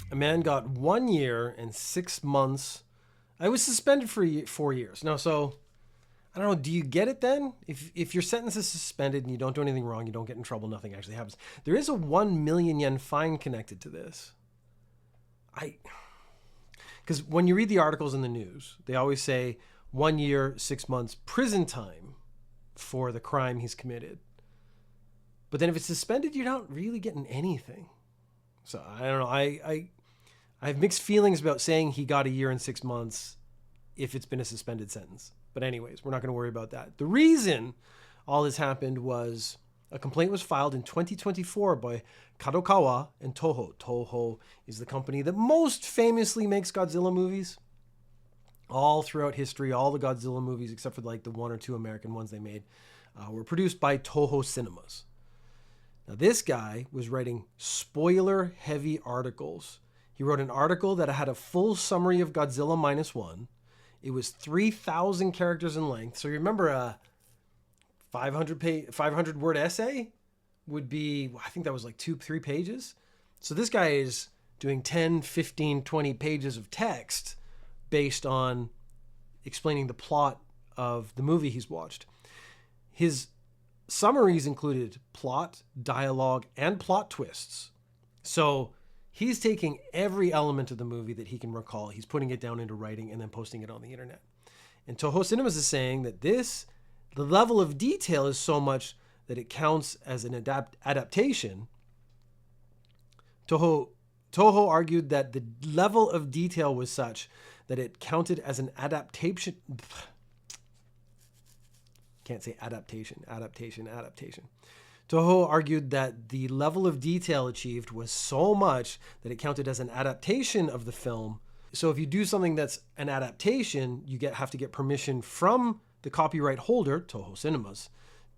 A man got 1 year and 6 months. I was suspended for 4 years. No, so I don't know. Do you get it then? If your sentence is suspended and you don't do anything wrong, you don't get in trouble, nothing actually happens. There is a 1 million yen fine connected to this. Because when you read the articles in the news, they always say 1 year, 6 months prison time for the crime he's committed. But then if it's suspended, you're not really getting anything. So I don't know. I have mixed feelings about saying he got 1 year and 6 months if it's been a suspended sentence. But anyways, we're not going to worry about that. The reason all this happened was a complaint was filed in 2024 by Kadokawa and Toho. Toho is the company that most famously makes Godzilla movies. All throughout history, all the Godzilla movies, except for like the 1 or 2 American ones they made, were produced by Toho Cinemas. Now, this guy was writing spoiler-heavy articles. He wrote an article that had a full summary of Godzilla -1. It was 3,000 characters in length. So you remember a 500-word essay would be, I think that was like 2-3 pages. So this guy is doing 10, 15, 20 pages of text based on explaining the plot of the movie he's watched. His summaries included plot, dialogue, and plot twists. So he's taking every element of the movie that he can recall. He's putting it down into writing and then posting it on the internet. And Toho Cinemas is saying that the level of detail is so much that it counts as an adaptation. Toho argued that the level of detail was such that it counted as an adaptation. Can't say adaptation. Toho argued that the level of detail achieved was so much that it counted as an adaptation of the film. So if you do something that's an adaptation, you have to get permission from the copyright holder, Toho Cinemas,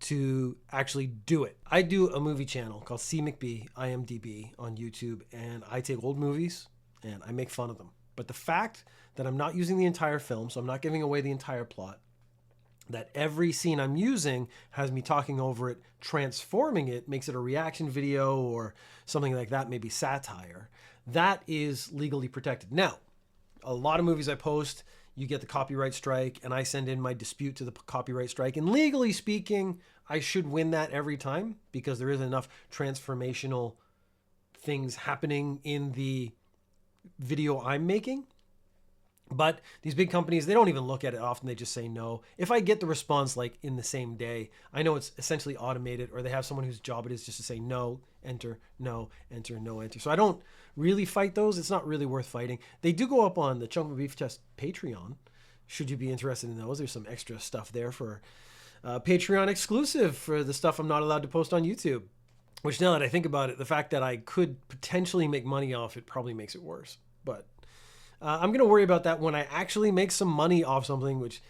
to actually do it. I do a movie channel called C McB IMDb on YouTube, and I take old movies and I make fun of them. But the fact that I'm not using the entire film, so I'm not giving away the entire plot, that every scene I'm using has me talking over it, transforming it, makes it a reaction video or something like that, maybe satire, that is legally protected. Now, a lot of movies I post, you get the copyright strike, and I send in my dispute to the copyright strike. And legally speaking, I should win that every time because there isn't enough transformational things happening in the video I'm making. But these big companies, they don't even look at it often. They just say no. If I get the response like in the same day, I know it's essentially automated, or they have someone whose job it is just to say no, enter, no, enter, no, enter. So I don't really fight those. It's not really worth fighting. They do go up on the Chunk of Beef Test Patreon. Should you be interested in those, there's some extra stuff there for Patreon exclusive for the stuff I'm not allowed to post on YouTube. Which, now that I think about it, the fact that I could potentially make money off it probably makes it worse. But I'm going to worry about that when I actually make some money off something, which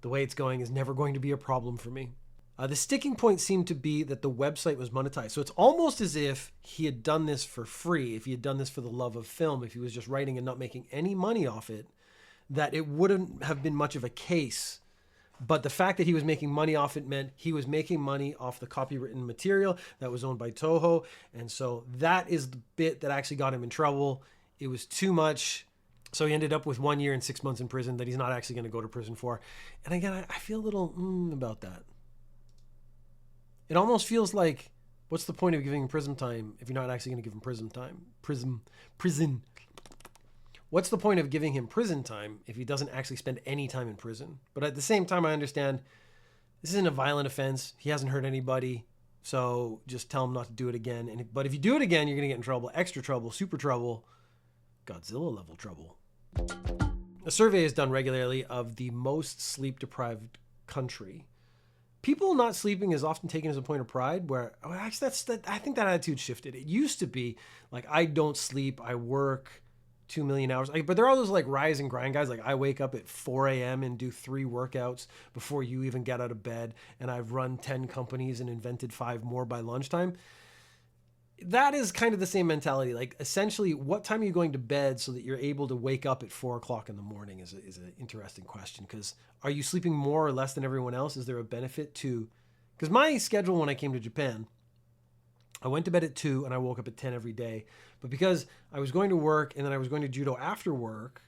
the way it's going is never going to be a problem for me. The sticking point seemed to be that the website was monetized. So it's almost as if he had done this for free, if he had done this for the love of film, if he was just writing and not making any money off it, that it wouldn't have been much of a case. But the fact that he was making money off it meant he was making money off the copywritten material that was owned by Toho. And so that is the bit that actually got him in trouble. It was too much. So he ended up with 1 year and 6 months in prison that he's not actually going to go to prison for. And again, I feel a little about that. It almost feels like, what's the point of giving him prison time if you're not actually going to give him prison time? Prison. What's the point of giving him prison time if he doesn't actually spend any time in prison? But at the same time, I understand this isn't a violent offense. He hasn't hurt anybody. So just tell him not to do it again. But if you do it again, you're going to get in trouble, extra trouble, super trouble, Godzilla level trouble. A survey is done regularly of the most sleep-deprived country. People not sleeping is often taken as a point of pride, where I think that attitude shifted. It used to be like, I don't sleep, I work 2 million hours. But there are those like rise and grind guys. Like, I wake up at 4 a.m. and do 3 workouts before you even get out of bed. And I've run 10 companies and invented 5 more by lunchtime. That is kind of the same mentality. Like, essentially, what time are you going to bed so that you're able to wake up at 4 o'clock in the morning is an interesting question. Because are you sleeping more or less than everyone else? Is there a benefit to Because my schedule when I came to Japan, I went to bed at 2 and I woke up at 10 every day. But because I was going to work and then I was going to judo after work,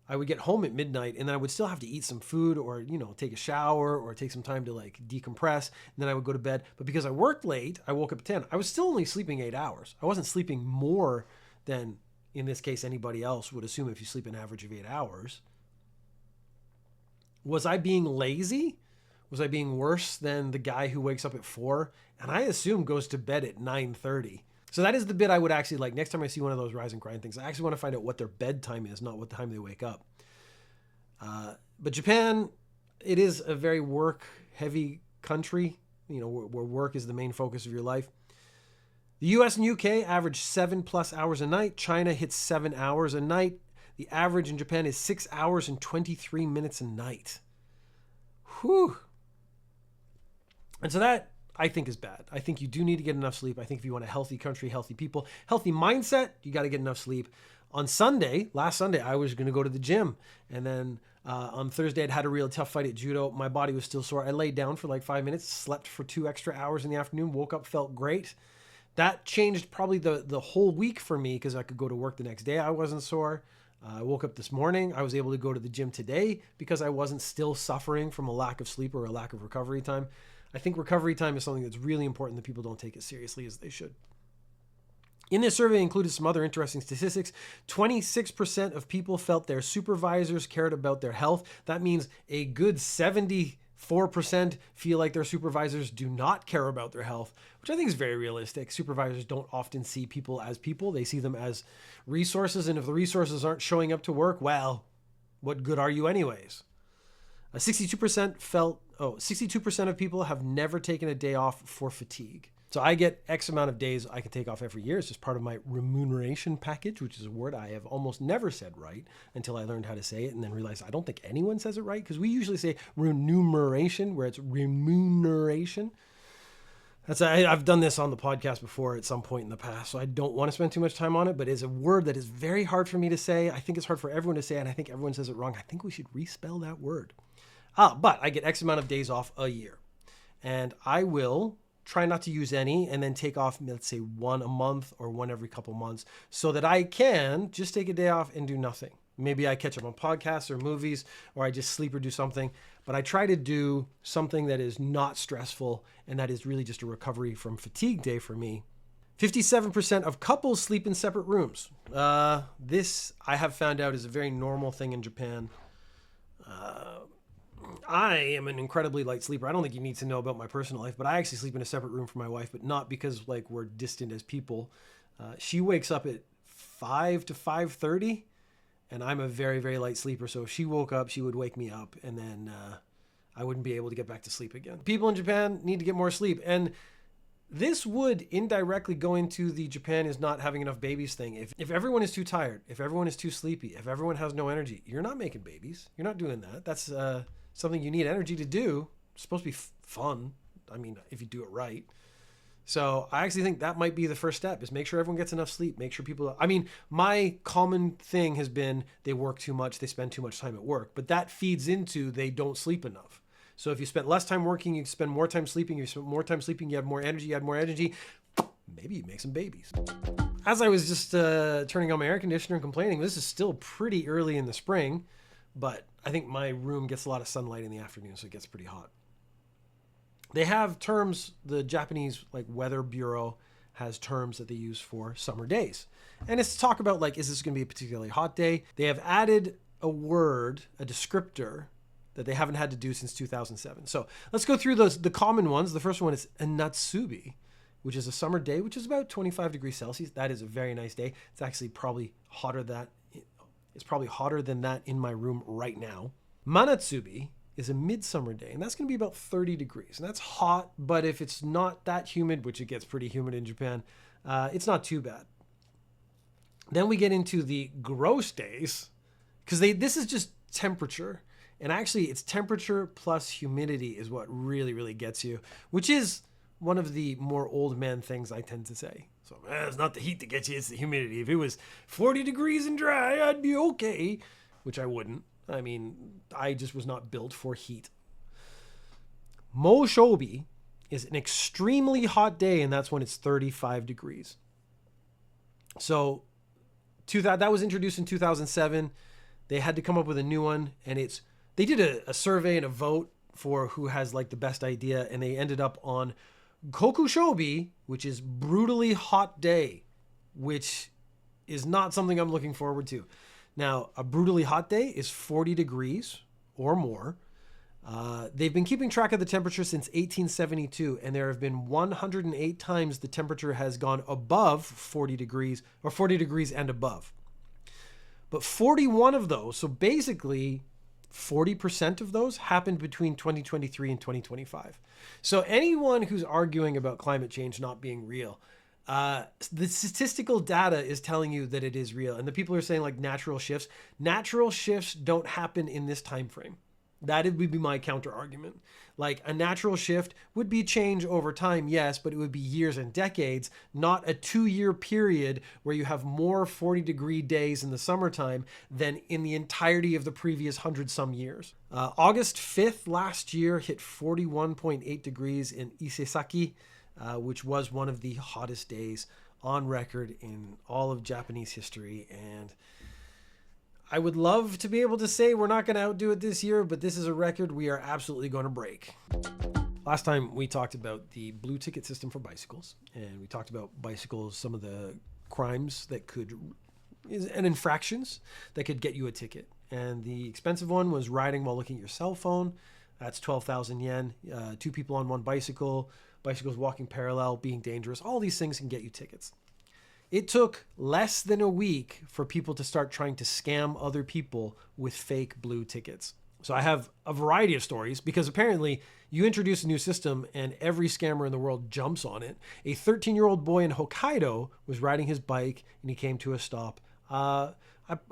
I would get home at midnight and then I would still have to eat some food or, take a shower or take some time to like decompress. And then I would go to bed. But because I worked late, I woke up at 10. I was still only sleeping 8 hours. I wasn't sleeping more than, in this case, anybody else would assume if you sleep an average of 8 hours. Was I being lazy? Was I being worse than the guy who wakes up at 4 and I assume goes to bed at 9:30? So that is the bit I would actually like. Next time I see one of those rise and grind things, I actually want to find out what their bedtime is, not what time they wake up. But Japan, it is a very work-heavy country, where work is the main focus of your life. The US and UK average 7+ hours a night. China hits 7 hours a night. The average in Japan is 6 hours and 23 minutes a night. Whew. And so that, I think, is bad. I think you do need to get enough sleep. I think if you want a healthy country, healthy people, healthy mindset, you got to get enough sleep. On last Sunday, I was going to go to the gym. And then on Thursday, I'd had a real tough fight at judo. My body was still sore. I laid down for like 5 minutes, slept for 2 extra hours in the afternoon, woke up, felt great. That changed probably the whole week for me because I could go to work the next day. I wasn't sore. I woke up this morning. I was able to go to the gym today because I wasn't still suffering from a lack of sleep or a lack of recovery time. I think recovery time is something that's really important that people don't take as seriously as they should. In this survey included some other interesting statistics. 26% of people felt their supervisors cared about their health. That means a good 74% feel like their supervisors do not care about their health, which I think is very realistic. Supervisors don't often see people as people. They see them as resources. And if the resources aren't showing up to work, well, what good are you anyways? 62% of people have never taken a day off for fatigue. So I get X amount of days I can take off every year. It's just part of my remuneration package, which is a word I have almost never said right until I learned how to say it and then realized I don't think anyone says it right because we usually say remuneration where it's remuneration. I've done this on the podcast before at some point in the past, so I don't want to spend too much time on it, but it's a word that is very hard for me to say. I think it's hard for everyone to say, and I think everyone says it wrong. I think we should respell that word. But I get X amount of days off a year, and I will try not to use any and then take off, let's say 1 a month or 1 every couple months so that I can just take a day off and do nothing. Maybe I catch up on podcasts or movies, or I just sleep or do something, but I try to do something that is not stressful and that is really just a recovery from fatigue day for me. 57% of couples sleep in separate rooms. This I have found out is a very normal thing in Japan. I am an incredibly light sleeper. I don't think you need to know about my personal life, but I actually sleep in a separate room from my wife, but not because like we're distant as people. She wakes up at 5 to 5:30, and I'm a very, very light sleeper. So if she woke up, she would wake me up, and then I wouldn't be able to get back to sleep again. People in Japan need to get more sleep, and this would indirectly go into the Japan is not having enough babies thing. If everyone is too tired, if everyone is too sleepy, if everyone has no energy, you're not making babies. You're not doing that. That's something you need energy to do. It's supposed to be fun. I mean, if you do it right. So I actually think that might be the first step is make sure everyone gets enough sleep. Make sure people, my common thing has been they work too much. They spend too much time at work, but that feeds into they don't sleep enough. So if you spend less time working, you spend more time sleeping. You spend more time sleeping, you have more energy. Maybe you make some babies. As I was just turning on my air conditioner and complaining, this is still pretty early in the spring, but I think my room gets a lot of sunlight in the afternoon, so it gets pretty hot. They have terms, the Japanese weather bureau has terms that they use for summer days. And it's to talk about is this going to be a particularly hot day? They have added a word, a descriptor, that they haven't had to do since 2007. So let's go through the common ones. The first one is a natsubi, which is a summer day, which is about 25 degrees Celsius. That is a very nice day. It's actually probably hotter than that in my room right now. Manatsubi is a midsummer day, and that's going to be about 30 degrees. And that's hot, but if it's not that humid, which it gets pretty humid in Japan, it's not too bad. Then we get into the gross days, because this is just temperature. And actually, it's temperature plus humidity is what really, really gets you, which is one of the more old man things I tend to say. So it's not the heat that gets you, it's the humidity. If it was 40 degrees and dry, I'd be okay, which I wouldn't. I mean, I just was not built for heat. Moshobi is an extremely hot day, and that's when it's 35 degrees. So that was introduced in 2007. They had to come up with a new one, and they did a survey and a vote for who has like the best idea, and they ended up on Kokushobi, which is brutally hot day, which is not something I'm looking forward to. Now, a brutally hot day is 40 degrees or more. They've been keeping track of the temperature since 1872, and there have been 108 times the temperature has gone above 40 degrees or 40 degrees and above. But 41 of those, so basically 40% of those happened between 2023 and 2025. So anyone who's arguing about climate change not being real, the statistical data is telling you that it is real. And the people are saying like natural shifts don't happen in this time frame. That would be my counter argument. Like a natural shift would be change over time, yes, but it would be years and decades, not a 2-year period where you have more 40-degree days in the summertime than in the entirety of the previous 100-some years. August 5th last year hit 41.8 degrees in Isesaki, which was one of the hottest days on record in all of Japanese history. And I would love to be able to say we're not going to outdo it this year, but this is a record we are absolutely going to break. Last time we talked about the blue ticket system for bicycles, and we talked about bicycles, some of the crimes that and infractions that could get you a ticket. And the expensive one was riding while looking at your cell phone. That's 12,000 yen. 2 people on one bicycles walking parallel, being dangerous. All these things can get you tickets. It took less than a week for people to start trying to scam other people with fake blue tickets. So I have a variety of stories because apparently you introduce a new system and every scammer in the world jumps on it. A 13-year-old boy in Hokkaido was riding his bike and he came to a stop. I'm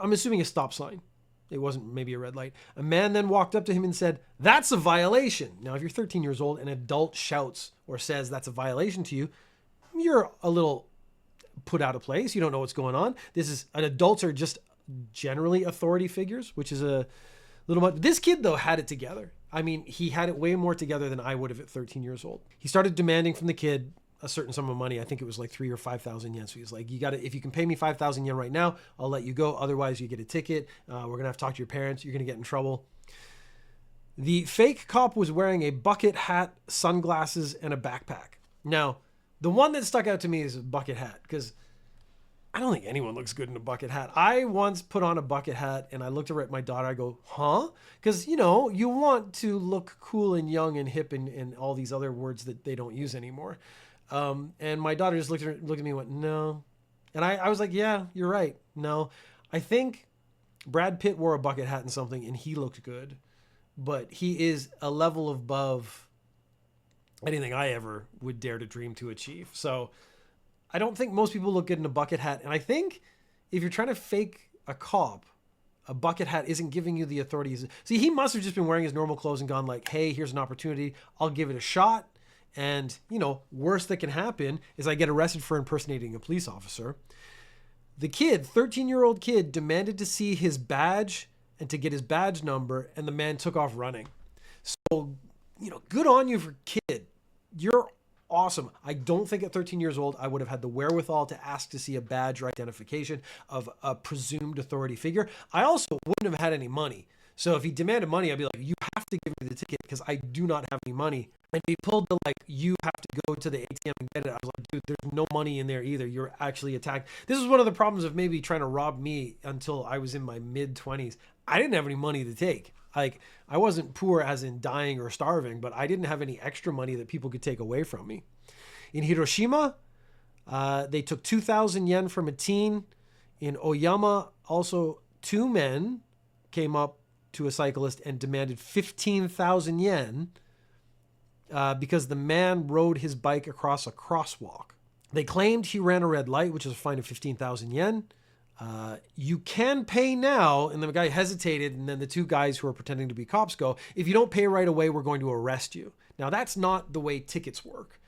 assuming a stop sign. It wasn't maybe a red light. A man then walked up to him and said, "That's a violation." Now, if you're 13 years old and an adult shouts or says that's a violation to you, you're a little put out of place. You don't know what's going on. Adults are just generally authority figures, which is a little much. This kid though had it together. I mean, he had it way more together than I would have at 13 years old. He started demanding from the kid a certain sum of money. I think it was like 3,000 or 5,000 yen. So he's like, if you can pay me 5,000 yen right now, I'll let you go. Otherwise you get a ticket. We're going to have to talk to your parents. You're going to get in trouble. The fake cop was wearing a bucket hat, sunglasses, and a backpack. Now, the one that stuck out to me is a bucket hat, because I don't think anyone looks good in a bucket hat. I once put on a bucket hat and I looked over at my daughter. I go, huh? Because, you want to look cool and young and hip and all these other words that they don't use anymore. And my daughter just looked at me and went, no. And I was like, yeah, you're right. No. I think Brad Pitt wore a bucket hat and something and he looked good. But he is a level above anything I ever would dare to dream to achieve. So I don't think most people look good in a bucket hat. And I think if you're trying to fake a cop, a bucket hat isn't giving you the authorities. See, he must have just been wearing his normal clothes and gone like, hey, here's an opportunity. I'll give it a shot. And, worst that can happen is I get arrested for impersonating a police officer. The kid, 13-year-old kid, demanded to see his badge and to get his badge number. And the man took off running. So, good on you for kid. You're awesome. I don't think at 13 years old I would have had the wherewithal to ask to see a badge or identification of a presumed authority figure. I also wouldn't have had any money. So if he demanded money, I'd be like, you have to give me the ticket because I do not have any money. And he pulled the you have to go to the ATM and get it. I was like, dude, there's no money in there either. You're actually attacked. This is one of the problems of maybe trying to rob me until I was in my mid-20s. I didn't have any money to take. Like, I wasn't poor as in dying or starving, but I didn't have any extra money that people could take away from me. In Hiroshima, they took 2,000 yen from a teen. In Oyama, also 2 men came up to a cyclist and demanded 15,000 yen because the man rode his bike across a crosswalk. They claimed he ran a red light, which is a fine of 15,000 yen. You can pay now. And the guy hesitated. And then the 2 guys who are pretending to be cops go, if you don't pay right away, we're going to arrest you. Now, that's not the way tickets work.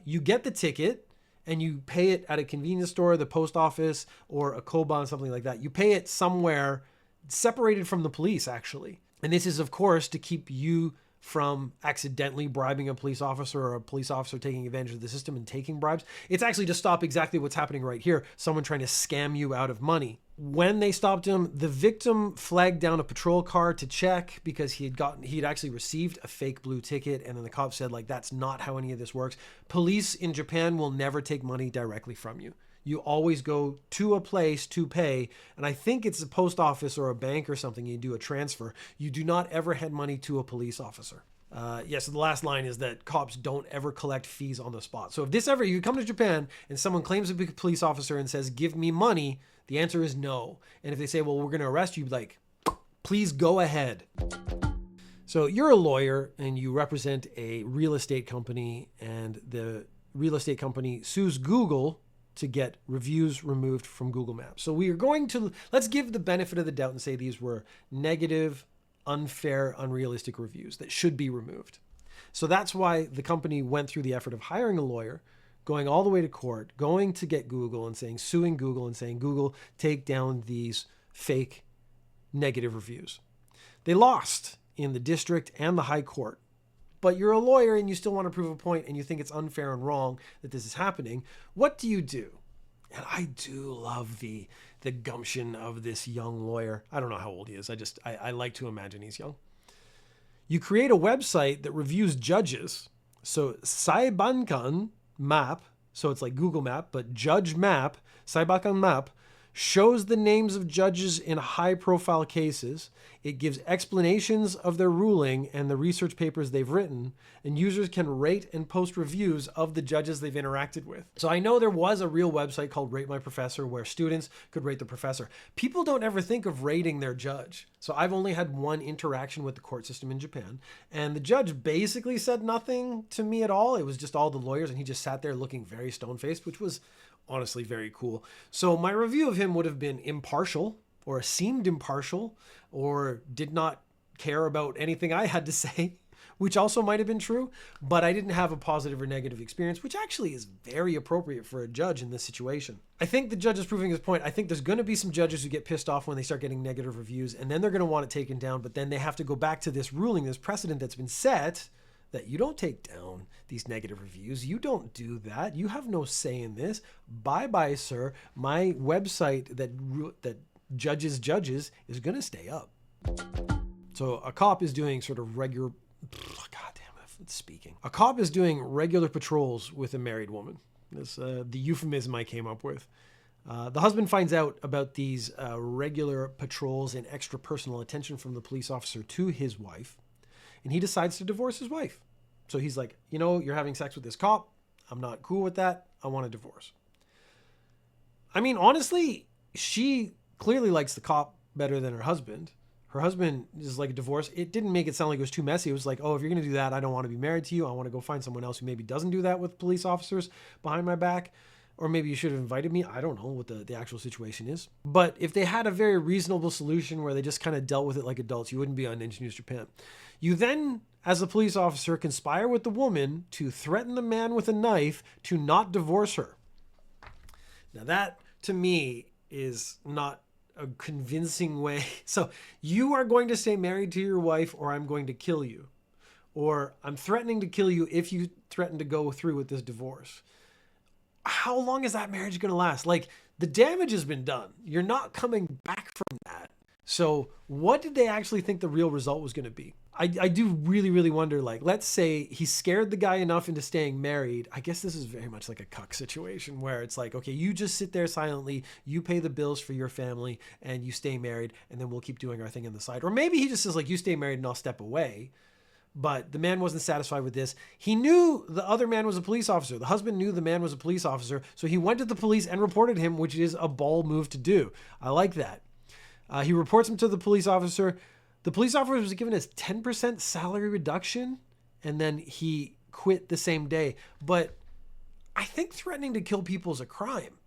You get the ticket and you pay it at a convenience store, the post office, or a Koban, something like that. You pay it somewhere separated from the police, actually. And this is, of course, to keep you from accidentally bribing a police officer or a police officer taking advantage of the system and taking bribes. It's actually to stop exactly what's happening right here. Someone trying to scam you out of money. When they stopped him, the victim flagged down a patrol car to check because he'd actually received a fake blue ticket. And then the cop said, like, that's not how any of this works. Police in Japan will never take money directly from you. You always go to a place to pay. And I think it's a post office or a bank or something. You do a transfer. You do not ever hand money to a police officer. So the last line is that cops don't ever collect fees on the spot. So if you come to Japan and someone claims to be a police officer and says, give me money, the answer is no. And if they say, well, we're going to arrest you, like, please go ahead. So you're a lawyer and you represent a real estate company, and the real estate company sues Google to get reviews removed from Google Maps. So let's give the benefit of the doubt and say these were negative, unfair, unrealistic reviews that should be removed. So that's why the company went through the effort of hiring a lawyer, going all the way to court, going to get Google and suing Google and saying, Google, take down these fake negative reviews. They lost in the district and the high court. But you're a lawyer and you still want to prove a point and you think it's unfair and wrong that this is happening. What do you do? And I do love the gumption of this young lawyer. I don't know how old he is. I like to imagine he's young. You create a website that reviews judges. So Saibankan Map, so it's like Google Map, but Judge Map, Saibankan Map, shows the names of judges in high-profile cases. It gives explanations of their ruling and the research papers they've written, and users can rate and post reviews of the judges they've interacted with. So I know there was a real website called Rate My Professor where students could rate the professor. People don't ever think of rating their judge. So I've only had one interaction with the court system in Japan, and the judge basically said nothing to me at all. It was just all the lawyers, and he just sat there looking very stone-faced, which was honestly very cool. So my review of him would have been impartial, or seemed impartial, or did not care about anything I had to say, which also might have been true, but I didn't have a positive or negative experience, which actually is very appropriate for a judge in this situation. I think the judge is proving his point. I think there's going to be some judges who get pissed off when they start getting negative reviews, and then they're going to want it taken down, but then they have to go back to this ruling, this precedent that's been set, that you don't take down these negative reviews. You don't do that. You have no say in this. Bye-bye, sir. My website that judges is going to stay up. So a cop is doing sort of regular... A cop is doing regular patrols with a married woman. This the euphemism I came up with. The husband finds out about these regular patrols and extra personal attention from the police officer to his wife, and he decides to divorce his wife. So he's like, you're having sex with this cop. I'm not cool with that. I want a divorce. I mean, honestly, she clearly likes the cop better than her husband. Her husband is like a divorce. It didn't make it sound like it was too messy. It was like, oh, if you're going to do that, I don't want to be married to you. I want to go find someone else who maybe doesn't do that with police officers behind my back. Or maybe you should have invited me. I don't know what the actual situation is. But if they had a very reasonable solution where they just kind of dealt with it like adults, you wouldn't be on Ninja News Japan. You then, as a police officer, conspire with the woman to threaten the man with a knife to not divorce her. Now that, to me, is not a convincing way. So you are going to stay married to your wife, or I'm going to kill you. Or I'm threatening to kill you if you threaten to go through with this divorce. How long is that marriage going to last? Like, the damage has been done. You're not coming back from that. So what did they actually think the real result was going to be? I do really, really wonder, like, let's say he scared the guy enough into staying married. I guess this is very much like a cuck situation where it's like, okay, you just sit there silently, you pay the bills for your family, and you stay married, and then we'll keep doing our thing on the side. Or maybe he just says, like, you stay married and I'll step away. But the man wasn't satisfied with this. He knew the other man was a police officer. The husband knew the man was a police officer. So he went to the police and reported him, which is a bold move to do. I like that. He reports him to the police officer. The police officer was given a 10% salary reduction, and then he quit the same day. But I think threatening to kill people is a crime.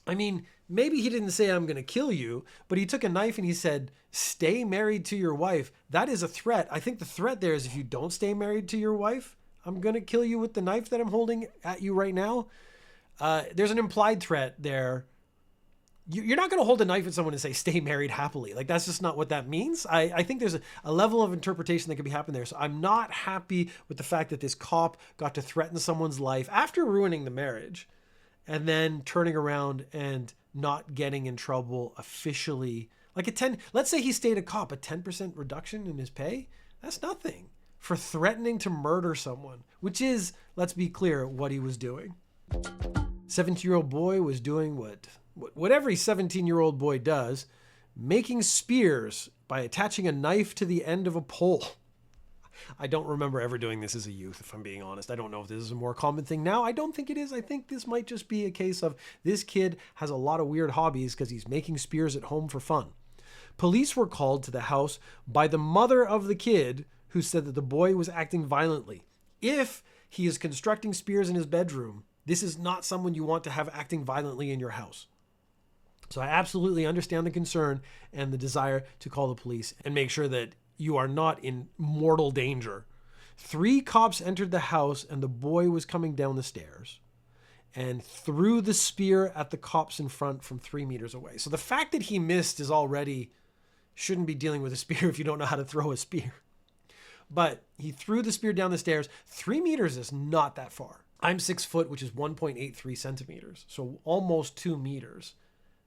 I mean, maybe he didn't say, I'm going to kill you, but he took a knife and he said, stay married to your wife. That is a threat. I think the threat there is if you don't stay married to your wife, I'm going to kill you with the knife that I'm holding at you right now. There's an implied threat there. you're not going to hold a knife at someone and say, stay married happily. Like, that's just not what that means. I think there's a level of interpretation that could be happening there. So I'm not happy with the fact that this cop got to threaten someone's life after ruining the marriage and then turning around and not getting in trouble officially. Like let's say he stayed a cop, a 10% reduction in his pay. That's nothing for threatening to murder someone, which is, let's be clear, what he was doing. 17-year-old boy was doing what every 17-year-old boy does, making spears by attaching a knife to the end of a pole. I don't remember ever doing this as a youth, if I'm being honest. I don't know if this is a more common thing now. I don't think it is. I think this might just be a case of this kid has a lot of weird hobbies because he's making spears at home for fun. Police were called to the house by the mother of the kid, who said that the boy was acting violently. If he is constructing spears in his bedroom, this is not someone you want to have acting violently in your house. So I absolutely understand the concern and the desire to call the police and make sure that you are not in mortal danger. 3 cops entered the house and the boy was coming down the stairs and threw the spear at the cops in front from 3 meters away. So the fact that he missed is already, shouldn't be dealing with a spear if you don't know how to throw a spear. But he threw the spear down the stairs. 3 meters is not that far. I'm 6 foot, which is 1.83 centimeters. So almost 2 meters.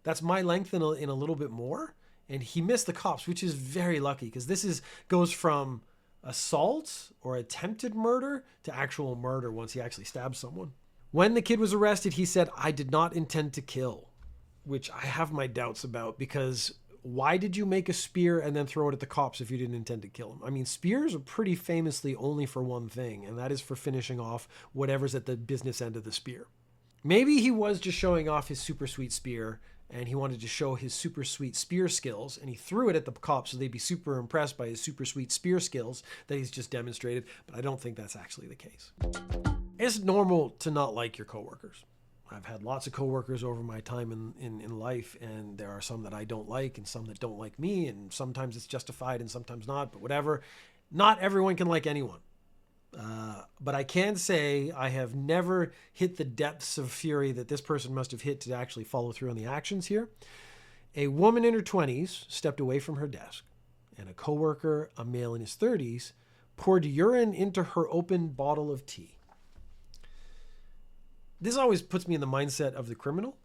That's my length in a little bit more. And he missed the cops, which is very lucky because this goes from assault or attempted murder to actual murder once he actually stabs someone. When the kid was arrested, he said, "I did not intend to kill," which I have my doubts about, because why did you make a spear and then throw it at the cops if you didn't intend to kill them? I mean, spears are pretty famously only for one thing, and that is for finishing off whatever's at the business end of the spear. Maybe he was just showing off his super sweet spear and he wanted to show his super sweet spear skills, and he threw it at the cops so they'd be super impressed by his super sweet spear skills that he's just demonstrated, but I don't think that's actually the case. It's normal to not like your coworkers. I've had lots of coworkers over my time in life, and there are some that I don't like and some that don't like me, and sometimes it's justified and sometimes not, but whatever. Not everyone can like anyone. But I can say I have never hit the depths of fury that this person must have hit to actually follow through on the actions here. A woman in her 20s stepped away from her desk, and a coworker, a male in his 30s, poured urine into her open bottle of tea. This always puts me in the mindset of the criminal.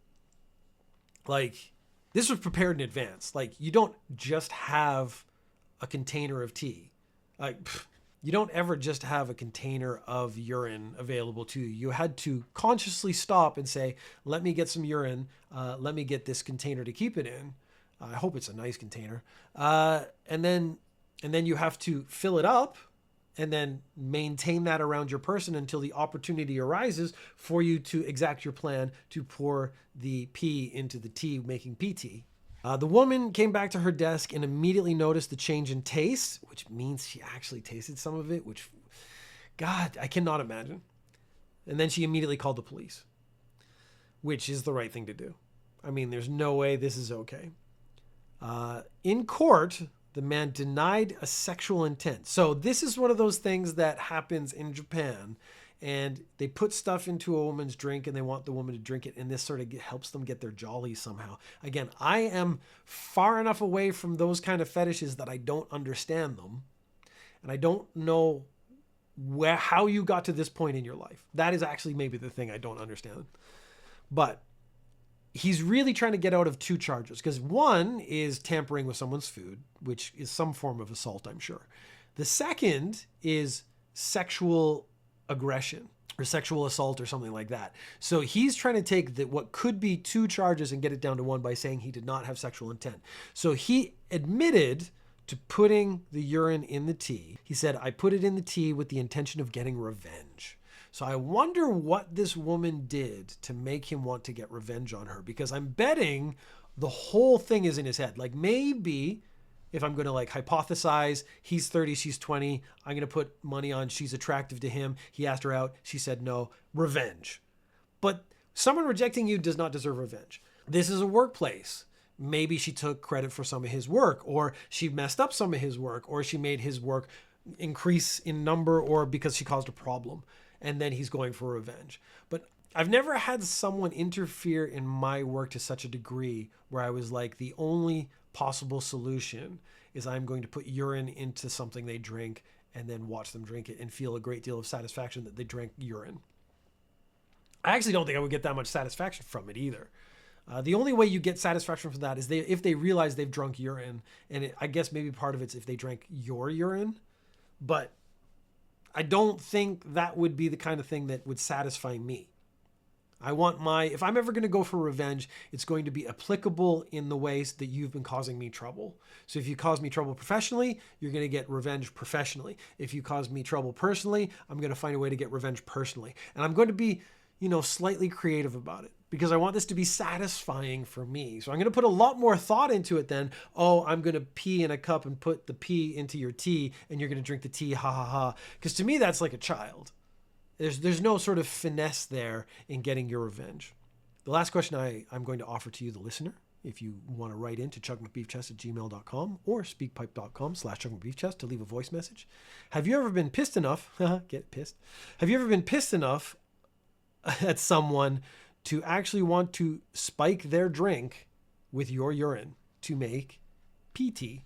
Like, this was prepared in advance. Like, you don't just have a container of tea. Like, you don't ever just have a container of urine available to you. You had to consciously stop and say, let me get some urine. Let me get this container to keep it in. I hope it's a nice container. And then you have to fill it up and then maintain that around your person until the opportunity arises for you to exact your plan to pour the pee into the tea, making PT. The woman came back to her desk and immediately noticed the change in taste, which means she actually tasted some of it, which, God, I cannot imagine. And then she immediately called the police, which is the right thing to do. I mean, there's no way this is okay. In court, the man denied a sexual intent. So this is one of those things that happens in Japan, and they put stuff into a woman's drink and they want the woman to drink it, and this sort of helps them get their jolly somehow. Again, I am far enough away from those kind of fetishes that I don't understand them, and I don't know how you got to this point in your life. That is actually maybe the thing I don't understand. But he's really trying to get out of 2 charges, because one is tampering with someone's food, which is some form of assault, I'm sure. The second is sexual aggression or sexual assault or something like that. So he's trying to take what could be 2 charges and get it down to 1 by saying he did not have sexual intent. So he admitted to putting the urine in the tea. He said, I put it in the tea with the intention of getting revenge. So I wonder what this woman did to make him want to get revenge on her, because I'm betting the whole thing is in his head. Like, maybe if I'm going to hypothesize, he's 30, she's 20. I'm going to put money on she's attractive to him. He asked her out. She said no. Revenge. But someone rejecting you does not deserve revenge. This is a workplace. Maybe she took credit for some of his work, or she messed up some of his work, or she made his work increase in number, or because she caused a problem. And then he's going for revenge. But I've never had someone interfere in my work to such a degree where I was like, the only possible solution is I'm going to put urine into something they drink and then watch them drink it and feel a great deal of satisfaction that they drank urine. I actually don't think I would get that much satisfaction from it either. The only way you get satisfaction from that is if they realize they've drunk urine, and I guess maybe part of it's if they drank your urine, but I don't think that would be the kind of thing that would satisfy me. If I'm ever going to go for revenge, it's going to be applicable in the ways that you've been causing me trouble. So if you cause me trouble professionally, you're going to get revenge professionally. If you cause me trouble personally, I'm going to find a way to get revenge personally. And I'm going to be, slightly creative about it because I want this to be satisfying for me. So I'm going to put a lot more thought into it than, I'm going to pee in a cup and put the pee into your tea and you're going to drink the tea, ha ha ha. Because to me, that's like a child. There's no sort of finesse there in getting your revenge. The last question I'm going to offer to you, the listener, if you want to write in to chuckmcbeefchest@gmail.com or speakpipe.com/chuckmcbeefchest to leave a voice message. Have you ever been pissed enough? Get pissed. Have you ever been pissed enough at someone to actually want to spike their drink with your urine to make PT?